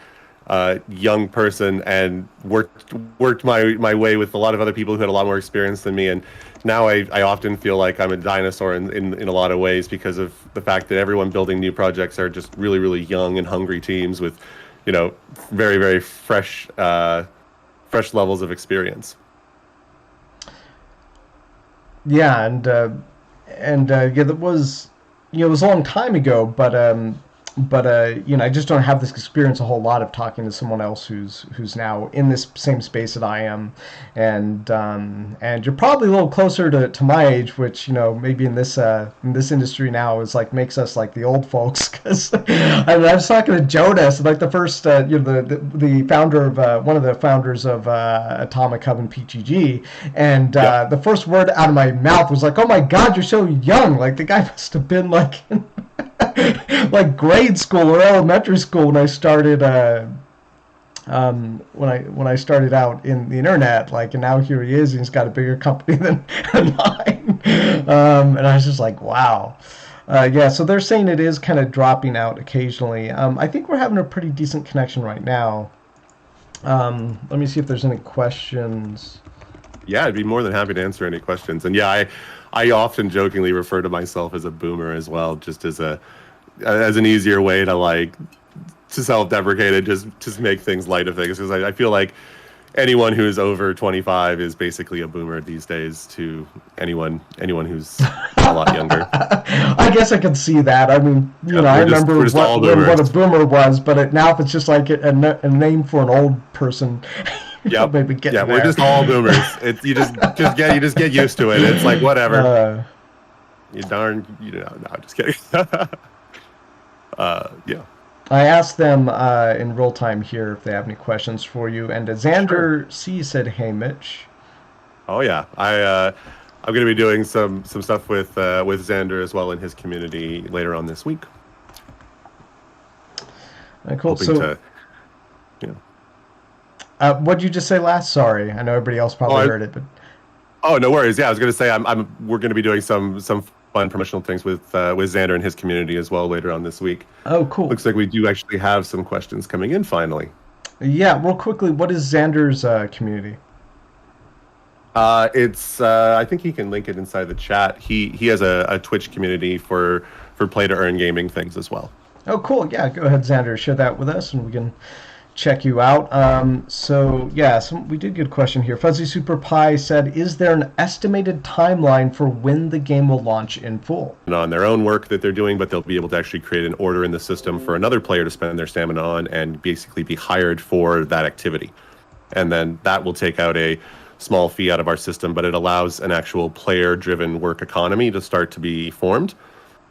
young person, and worked my way with a lot of other people who had a lot more experience than me, and now I often feel like I'm a dinosaur in a lot of ways, because of the fact that everyone building new projects are just really young and hungry teams with very fresh levels of experience. Yeah, and yeah, that was it was a long time ago, but I just don't have this experience a whole lot of talking to someone else who's now in this same space that I am, and you're probably a little closer to my age, which maybe in this industry now is like makes us like the old folks. Because I was talking to Jonas, like the first the founder of one of the founders of Atomic Hub and PGG, and the first word out of my mouth was like, "Oh my God, you're so young!" Like the guy must have been like like grade school or elementary school when I started when I started out in the internet, like, and now here he is, and he's got a bigger company than mine. And I was just like, wow. Yeah, so they're saying it is kind of dropping out occasionally. I think we're having a pretty decent connection right now. Let me see if there's any questions. Yeah, I'd be more than happy to answer any questions. And yeah, I often jokingly refer to myself as a boomer as well, just as an easier way to self-deprecate it, just make things light of things, because I feel like anyone who is over 25 is basically a boomer these days to anyone who's a lot younger. I guess I can see that. I mean, I remember what a boomer was, but now if it's just like a name for an old person. Yeah, we're just all boomers. You just get used to it. It's like whatever. No, I'm just kidding. Yeah. I asked them in real time here if they have any questions for you, and Xander C said, "Hey, Mitch." Oh yeah, I'm going to be doing some stuff with Xander as well in his community later on this week. Cool. What did you just say last? Sorry, I know everybody else probably heard it, but. Oh, no worries. Yeah, I was going to say we're going to be doing some fun promotional things with Xander and his community as well later on this week. Oh, cool. Looks like we do actually have some questions coming in finally. Yeah, real quickly, what is Xander's community? It's I think he can link it inside the chat. He has a Twitch community for play to earn gaming things as well. Oh, cool. Yeah, go ahead, Xander. Share that with us, and we can check you out. We did get a question here. Fuzzy Super Pie said, "Is there an estimated timeline for when the game will launch in full?" And on their own work that they're doing, but they'll be able to actually create an order in the system for another player to spend their stamina on and basically be hired for that activity. And then that will take out a small fee out of our system, but it allows an actual player-driven work economy to start to be formed.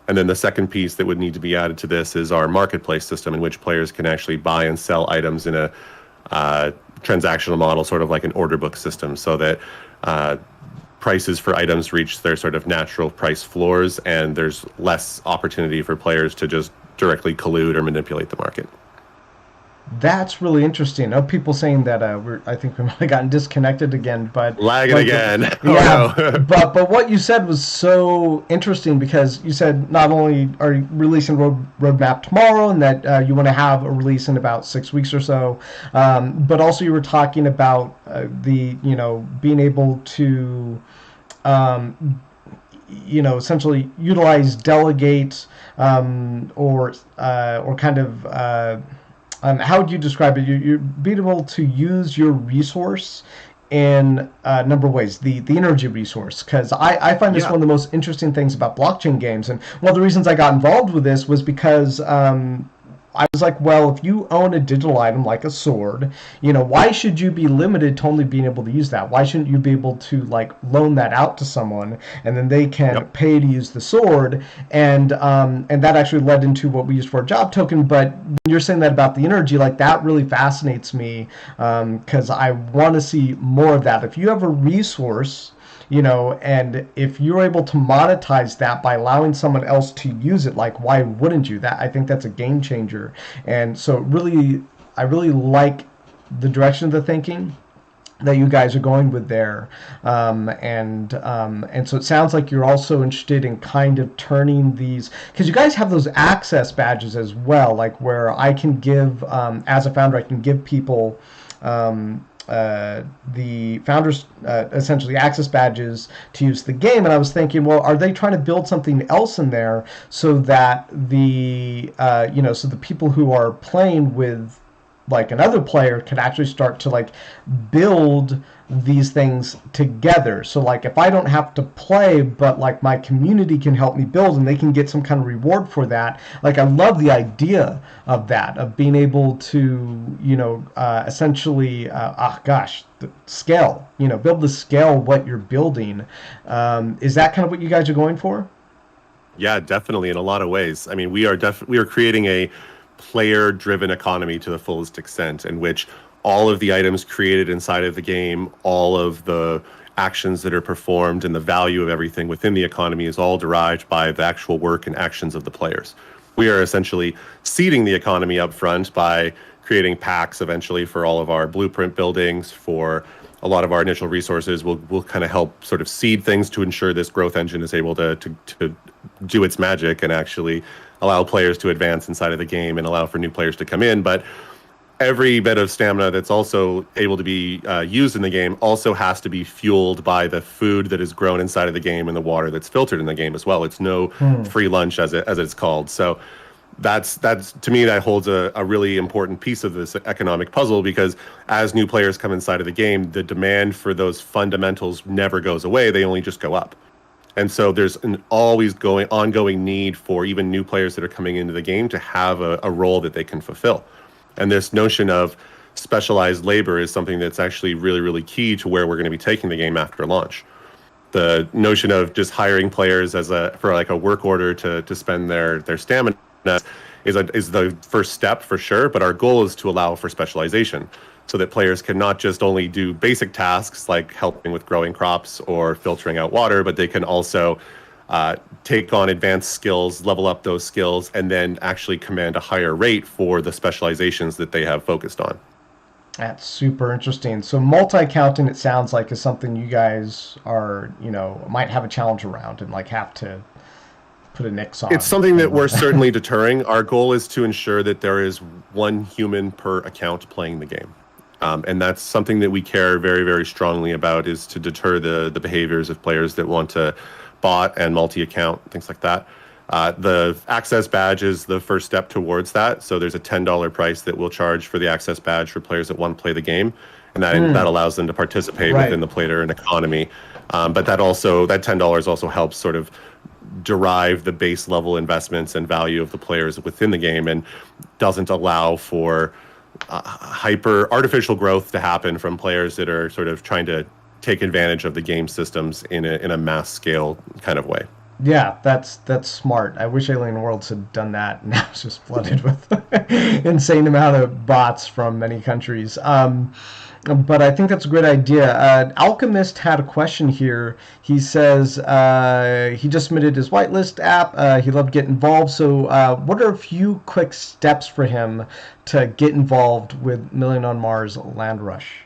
And then the second piece that would need to be added to this is our marketplace system, in which players can actually buy and sell items in a transactional model, sort of like an order book system, so that prices for items reach their sort of natural price floors, and there's less opportunity for players to just directly collude or manipulate the market. That's really interesting. People saying that I think we might have gotten disconnected again, but lagging again. Yeah, oh, no. but what you said was so interesting, because you said not only are you releasing roadmap tomorrow, and that you want to have a release in about 6 weeks or so, but also you were talking about being able to essentially utilize, delegate, or kind of. How would you describe it? You're being able to use your resource in a number of ways. The energy resource, because I find this one of the most interesting things about blockchain games. And one of the reasons I got involved with this was because I was like, well, if you own a digital item like a sword, why should you be limited to only being able to use that? Why shouldn't you be able to loan that out to someone, and then they can pay to use the sword? And that actually led into what we use for a job token. But when you're saying that about the energy, that really fascinates me, because I want to see more of that. If you have a resource, and if you're able to monetize that by allowing someone else to use it, why wouldn't you? I think that's a game changer. And so I really like the direction of the thinking that you guys are going with there. And so it sounds like you're also interested in kind of turning these, because you guys have those access badges as well, where I can give, as a founder, I can give people the founders essentially access badges to use the game. And I was thinking, well, are they trying to build something else in there so that the so the people who are playing with like another player could actually start to like build these things together. So like if I don't have to play, but like my community can help me build and they can get some kind of reward for that. Like I love the idea of that, of being able to, essentially, scale, build to scale what you're building. Is that kind of what you guys are going for? Yeah, definitely in a lot of ways. I mean, we are creating a player-driven economy to the fullest extent, in which all of the items created inside of the game, all of the actions that are performed, and the value of everything within the economy is all derived by the actual work and actions of the players. We are essentially seeding the economy up front by creating packs eventually for all of our blueprint buildings, for a lot of our initial resources. We'll kind of help sort of seed things to ensure this growth engine is able to do its magic and actually allow players to advance inside of the game and allow for new players to come in. But every bit of stamina that's also able to be used in the game also has to be fueled by the food that is grown inside of the game and the water that's filtered in the game as well. It's no free lunch as it's called. So that's to me, that holds a really important piece of this economic puzzle, because as new players come inside of the game, the demand for those fundamentals never goes away. They only just go up. And so there's an always ongoing need for even new players that are coming into the game to have a role that they can fulfill. And this notion of specialized labor is something that's actually really, really key to where we're going to be taking the game after launch. The notion of just hiring players for like a work order to spend their stamina is the first step for sure, but our goal is to allow for specialization so that players can not just only do basic tasks like helping with growing crops or filtering out water, but they can also take on advanced skills, level up those skills, and then actually command a higher rate for the specializations that they have focused on. That's super interesting. So multi-accounting, it sounds like, is something you guys are, might have a challenge around and like have to put a nix on. It's something that we're certainly deterring. Our goal is to ensure that there is one human per account playing the game. And that's something that we care very, very strongly about, is to deter the behaviors of players that want to bot and multi-account, things like that. The access badge is the first step towards that. So there's a $10 price that we'll charge for the access badge for players that want to play the game. And that allows them to participate within the player and economy. But that $10 also helps sort of derive the base level investments and value of the players within the game, and doesn't allow for hyper artificial growth to happen from players that are sort of trying to take advantage of the game systems in a mass scale kind of way. Yeah, that's smart. I wish Alien Worlds had done that. Now it's just flooded with insane amount of bots from many countries. But I think that's a great idea. Alchemist had a question here. He says he just submitted his whitelist app. He loved getting involved. So what are a few quick steps for him to get involved with Million on Mars Land Rush?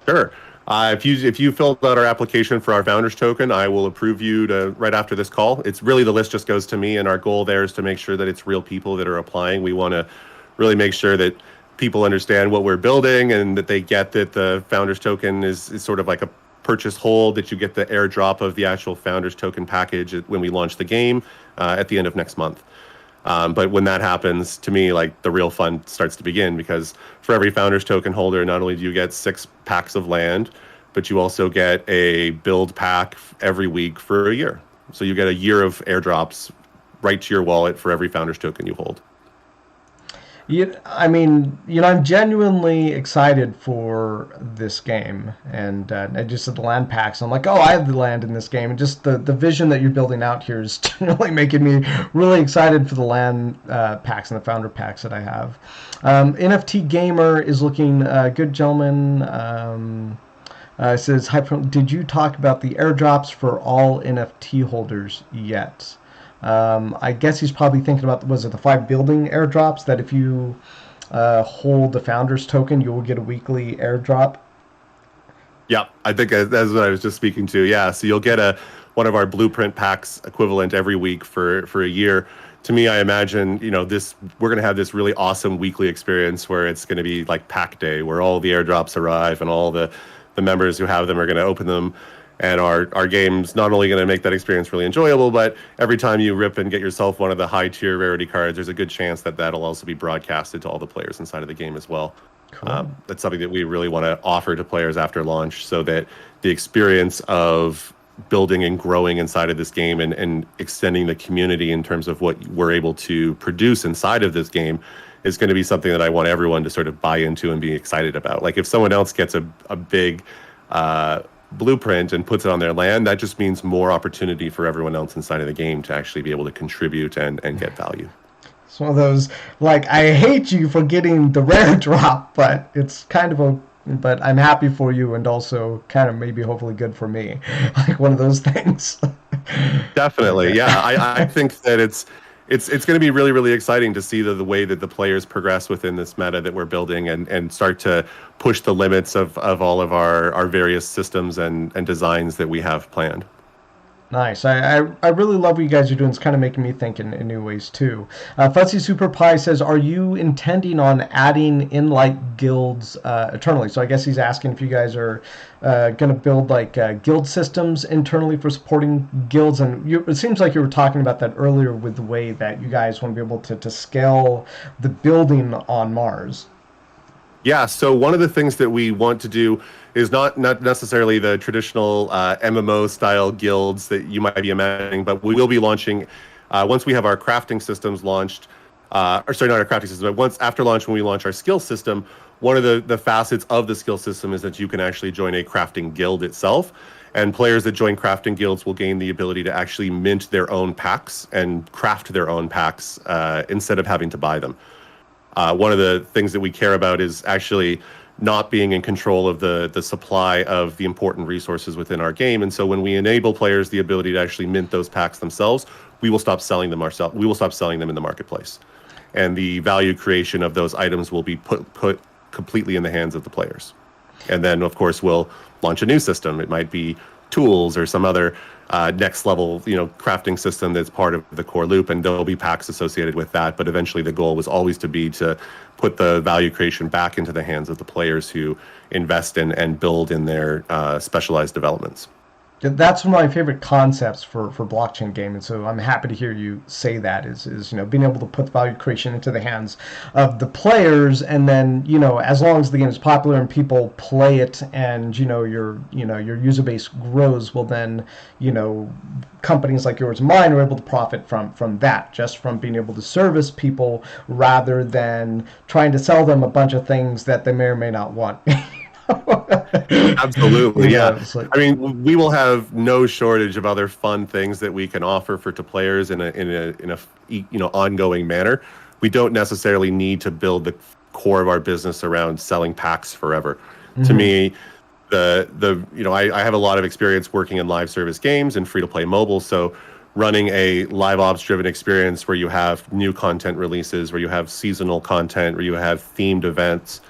Sure. If you filled out our application for our founders token, I will approve you right after this call. It's really, the list just goes to me, and our goal there is to make sure that it's real people that are applying. We want to really make sure that people understand what we're building, and that they get that the founders token is sort of like a purchase hold, that you get the airdrop of the actual founders token package when we launch the game at the end of next month. But when that happens, to me, like, the real fun starts to begin, because for every founders token holder, not only do you get 6 packs of land, but you also get a build pack every week for a year. So you get a year of airdrops right to your wallet for every founders token you hold. I'm genuinely excited for this game, and I just said the land packs. I'm like, oh, I have the land in this game, and just the vision that you're building out here is really making me really excited for the land packs and the founder packs that I have. NFT Gamer is looking good, gentlemen. Says, hi, did you talk about the airdrops for all NFT holders yet? I guess he's probably thinking about, was it the 5 building airdrops, that if you hold the founders token, you will get a weekly airdrop? Yeah, I think that's what I was just speaking to. Yeah, so you'll get one of our blueprint packs equivalent every week for a year. To me, I imagine, we're going to have this really awesome weekly experience where it's going to be like pack day, where all the airdrops arrive and all the members who have them are going to open them. And our game's not only going to make that experience really enjoyable, but every time you rip and get yourself one of the high tier rarity cards, there's a good chance that that'll also be broadcasted to all the players inside of the game as well. Cool. That's something that we really want to offer to players after launch, so that the experience of building and growing inside of this game and extending the community in terms of what we're able to produce inside of this game is going to be something that I want everyone to sort of buy into and be excited about. Like if someone else gets a big blueprint and puts it on their land, that just means more opportunity for everyone else inside of the game to actually be able to contribute and get value. It's one of those, like, I hate you for getting the rare drop, but it's kind of but I'm happy for you, and also kind of maybe hopefully good for me. Like one of those things. Definitely, yeah. I think that it's going to be really, really exciting to see the way that the players progress within this meta that we're building and start to push the limits of all of our various systems and designs that we have planned. Nice. I really love what you guys are doing. It's kind of making me think in new ways too. Fuzzy Super Pie says, are you intending on adding in-light guilds eternally? So I guess he's asking if you guys are going to build like guild systems internally for supporting guilds. And it seems like you were talking about that earlier with the way that you guys want to be able to scale the building on Mars. Yeah, so one of the things that we want to do is not necessarily the traditional MMO style guilds that you might be imagining, but we will be launching once we have our crafting systems launched. Or sorry, not our crafting system, but once after launch, when we launch our skill system, one of the facets of the skill system is that you can actually join a crafting guild itself. And players that join crafting guilds will gain the ability to actually mint their own packs and craft their own packs instead of having to buy them. One of the things that we care about is actually not being in control of the supply of the important resources within our game. And so when we enable players the ability to actually mint those packs themselves, we will stop selling them ourselves. We will stop selling them in the marketplace. And the value creation of those items will be put completely in the hands of the players. And then, of course, we'll launch a new system. It might be tools or some other next level, crafting system that's part of the core loop, and there'll be packs associated with that. But eventually the goal was always to be to put the value creation back into the hands of the players who invest in and build in their specialized developments. That's one of my favorite concepts for blockchain gaming. So I'm happy to hear you say that is being able to put the value creation into the hands of the players, and then as long as the game is popular and people play it, and your user base grows, well then companies like yours and mine are able to profit from that, just from being able to service people rather than trying to sell them a bunch of things that they may or may not want. Absolutely, yeah. I mean, we will have no shortage of other fun things that we can offer to players in a ongoing manner. We don't necessarily need to build the core of our business around selling packs forever. Mm-hmm. To me, I have a lot of experience working in live service games and free to play mobile, so running a live ops driven experience where you have new content releases, where you have seasonal content, where you have themed events,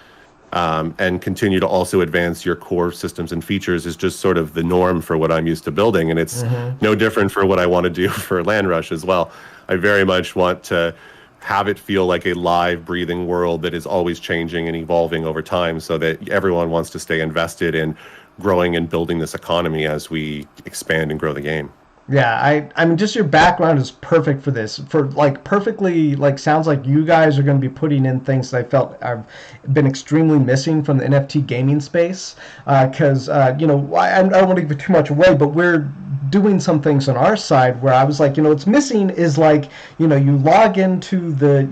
and continue to also advance your core systems and features is just sort of the norm for what I'm used to building. And it's no different for what I want to do for Land Rush as well. I very much want to have it feel like a live, breathing world that is always changing and evolving over time, so that everyone wants to stay invested in growing and building this economy as we expand and grow the game. Yeah, I mean, just your background is perfect for this. Perfectly, sounds like you guys are going to be putting in things that I felt I've been extremely missing from the NFT gaming space. Because, I don't want to give too much away, but we're doing some things on our side where I was like, what's missing is you log into the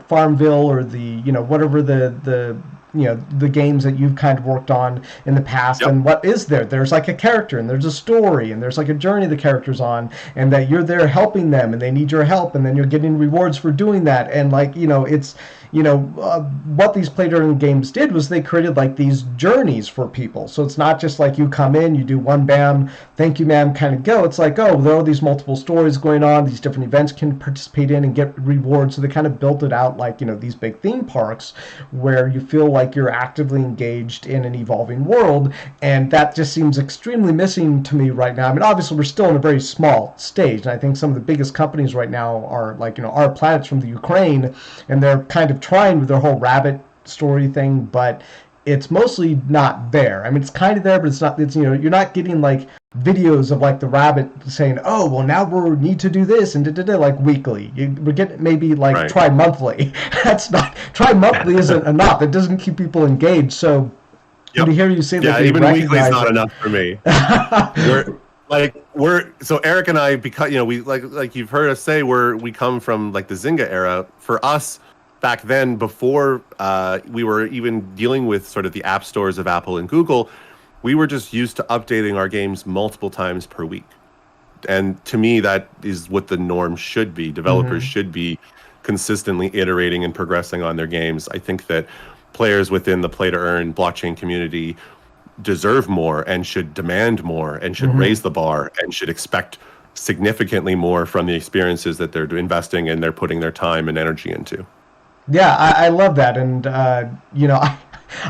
Farmville or the, whatever the games that you've kind of worked on in the past. Yep. And what is there? There's like a character, and there's a story, and there's like a journey the character's on, and that you're there helping them, and they need your help, and then you're getting rewards for doing that. And it's what these play-to-earn games did was they created these journeys for people. So it's not just you come in, you do one bam, thank you ma'am, kind of go. It's there are these multiple stories going on, these different events can participate in and get rewards. So they kind of built it out these big theme parks where you feel like you're actively engaged in an evolving world. And that just seems extremely missing to me right now. I mean, obviously we're still in a very small stage, and I think some of the biggest companies right now are Our Planet's from the Ukraine, and they're kind of trying with their whole rabbit story thing, but it's mostly not there. I mean, it's kind of there, but it's not. It's you're not getting like videos of like the rabbit saying, "Oh, well, now we need to do this and da, like weekly." We're getting maybe like Right. tri-monthly. That's not tri-monthly isn't enough. It doesn't keep people engaged. So Yep. to hear you say that Yeah, they even weekly is recognize not it. enough for me. We're so Eric and I, because we like you've heard us say, we come from like the Zynga era. For us back then, before we were even dealing with sort of the app stores of Apple and Google, we were just used to updating our games multiple times per week. And to me, that is what the norm should be. Developers Hmm. should be consistently iterating and progressing on their games. I think that players within the play to earn blockchain community deserve more and should demand more and should Hmm. raise the bar and should expect significantly more from the experiences that they're investing and they're putting their time and energy into. Yeah, I love that, and I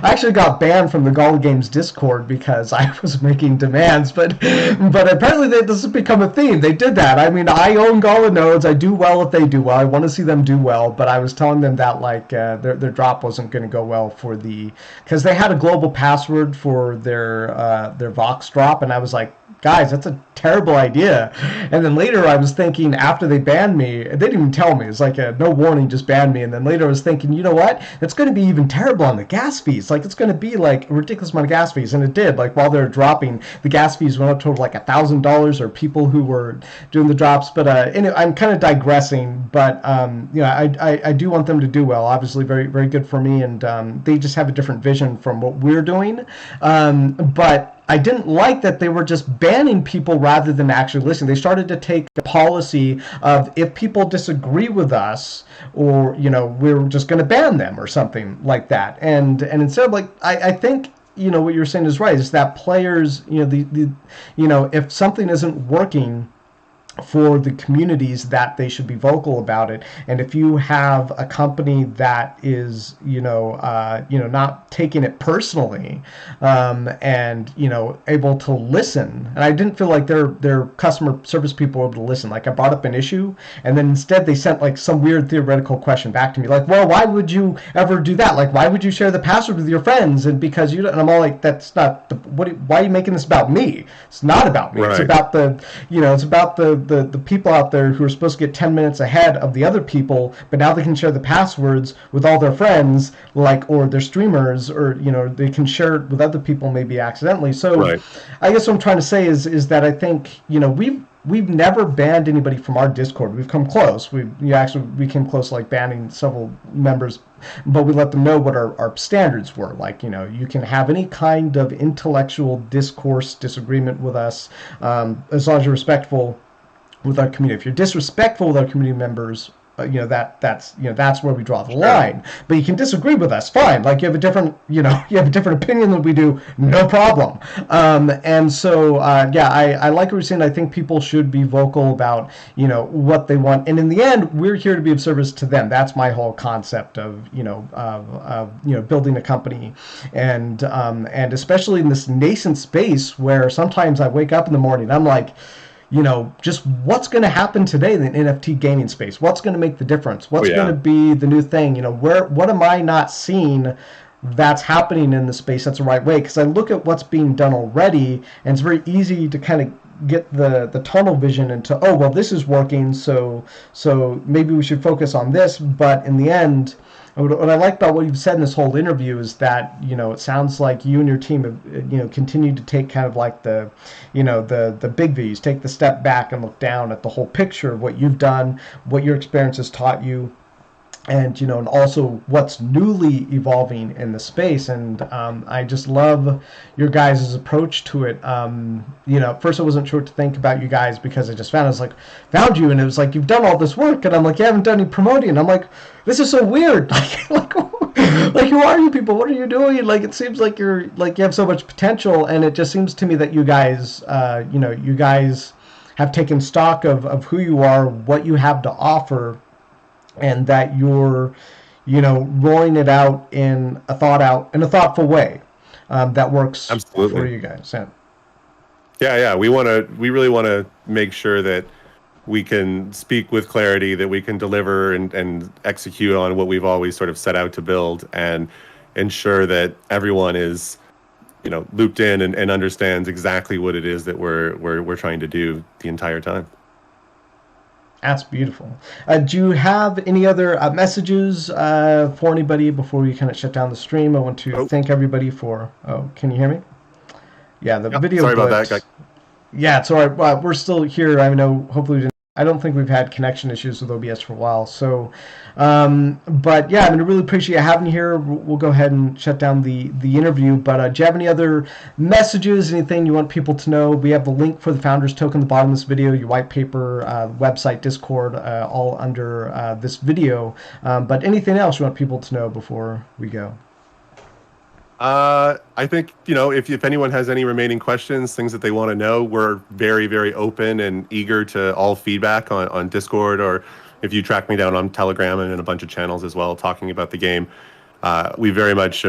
actually got banned from the Gala Games Discord because I was making demands, but apparently this has become a theme. They did that. I mean, I own Gala nodes. I do well if they do well. I want to see them do well, but I was telling them that like their drop wasn't going to go well for because they had a global password for their Vox drop, and I was like, guys, that's a terrible idea. And then later I was thinking, after they banned me, they didn't even tell me. It's like a no warning, just banned me. And then later I was thinking, you know what? It's going to be even terrible on the gas fees. Like it's going to be like a ridiculous amount of gas fees. And it did. Like while they were dropping, the gas fees went up to like $1,000 or people who were doing the drops. But anyway, I'm kind of digressing. But I do want them to do well. Obviously, very very good for me. And they just have a different vision from what we're doing. But I didn't like that they were just banning people rather than actually listening. They started to take a policy of if people disagree with us, or we're just going to ban them or something like that. And instead of like, I think what you're saying is right. Is that players, if something isn't working for the communities, that they should be vocal about it. And if you have a company that is not taking it personally, and able to listen, and I didn't feel like their customer service people were able to listen. Like I brought up an issue, and then instead they sent like some weird theoretical question back to me, like, well, why would you ever do that? Like, why would you share the password with your friends? And because you don't, and I'm all like, that's not why are you making this about me? It's not about me. It's Right. about the people out there who are supposed to get 10 minutes ahead of the other people, but now they can share the passwords with all their friends, like, or their streamers, or they can share it with other people maybe accidentally. So Right. I guess what I'm trying to say is that I think we've never banned anybody from our Discord. We've come close. We came close, like banning several members, but we let them know what our standards were. Like you can have any kind of intellectual discourse disagreement with us, as long as you're respectful with our community. If you're disrespectful with our community members, that's where we draw the Sure. line. But you can disagree with us, fine. Like you have a different opinion than we do, no problem. And so I like what you're saying. I think people should be vocal about what they want, and in the end, we're here to be of service to them. That's my whole concept of building a company, and especially in this nascent space where sometimes I wake up in the morning, I'm like, just what's going to happen today in the NFT gaming space? What's going to make the difference? What's going to be the new thing? What am I not seeing that's happening in the space that's the right way? Because I look at what's being done already, and it's very easy to kind of get the tunnel vision into, oh, well, this is working, so maybe we should focus on this. But in the end, what I like about what you've said in this whole interview is that it sounds like you and your team have continued to take kind of like the big V's, take the step back and look down at the whole picture of what you've done, what your experience has taught you, and and also what's newly evolving in the space. And I just love your guys' approach to it. At first I wasn't sure what to think about you guys, because I just found you, and it was like, you've done all this work, and I'm like, you haven't done any promoting. I'm like, this is so weird. Like who are you people? What are you doing? Like, it seems like you have so much potential, and it just seems to me that you guys have taken stock of who you are, what you have to offer, and that you're rolling it out in a thoughtful way, that works Absolutely. for you guys. Yeah. We really want to make sure that we can speak with clarity, that we can deliver and execute on what we've always sort of set out to build. And ensure that everyone is, looped in and understands exactly what it is that we're trying to do the entire time. That's beautiful. Do you have any other messages for anybody before we kind of shut down the stream? I want to Oh, thank everybody for. Oh, can you hear me? Yeah, the yeah. video Sorry about glitched. that. Yeah, it's all right. We're still here. I know. Hopefully, we didn't. I don't think we've had connection issues with OBS for a while. So, but yeah, I mean, I really appreciate having you here. We'll go ahead and shut down the interview. But do you have any other messages? Anything you want people to know? We have the link for the Founders Token at the bottom of this video. Your white paper, website, Discord, all under this video. But anything else you want people to know before we go? I think, if anyone has any remaining questions, things that they want to know, we're very, very open and eager to all feedback on Discord, or if you track me down on Telegram and in a bunch of channels as well, talking about the game. We very much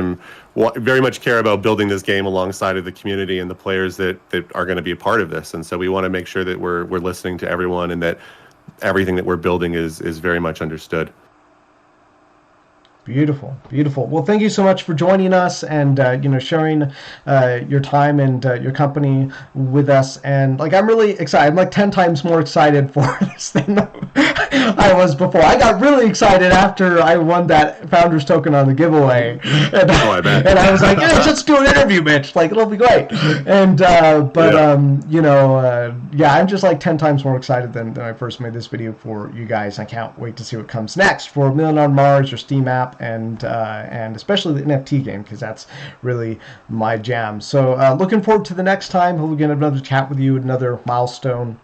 care about building this game alongside of the community and the players that are going to be a part of this. And so we want to make sure that we're listening to everyone and that everything that we're building is very much understood. Beautiful, beautiful. Well, thank you so much for joining us and sharing your time and your company with us. And I'm really excited. I'm 10 times more excited for this than I was before. I got really excited after I won that Founders Token on the giveaway, and, I bet. And I was like, yeah, let's do an interview, Mitch. It'll be great. And yeah, I'm just 10 times more excited than I first made this video for you guys. I can't wait to see what comes next for Million on Mars or Steam app. And especially the NFT game, because that's really my jam. So looking forward to the next time. We'll get another chat with you, another milestone.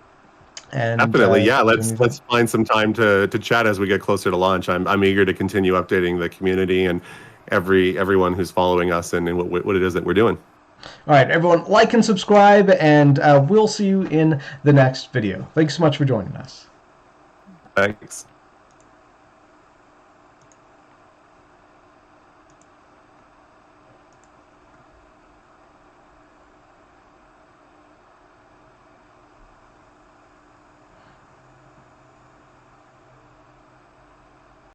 And definitely, yeah. Let's find some time to chat as we get closer to launch. I'm eager to continue updating the community and everyone who's following us and what it is that we're doing. All right, everyone, like and subscribe, and we'll see you in the next video. Thanks so much for joining us. Thanks.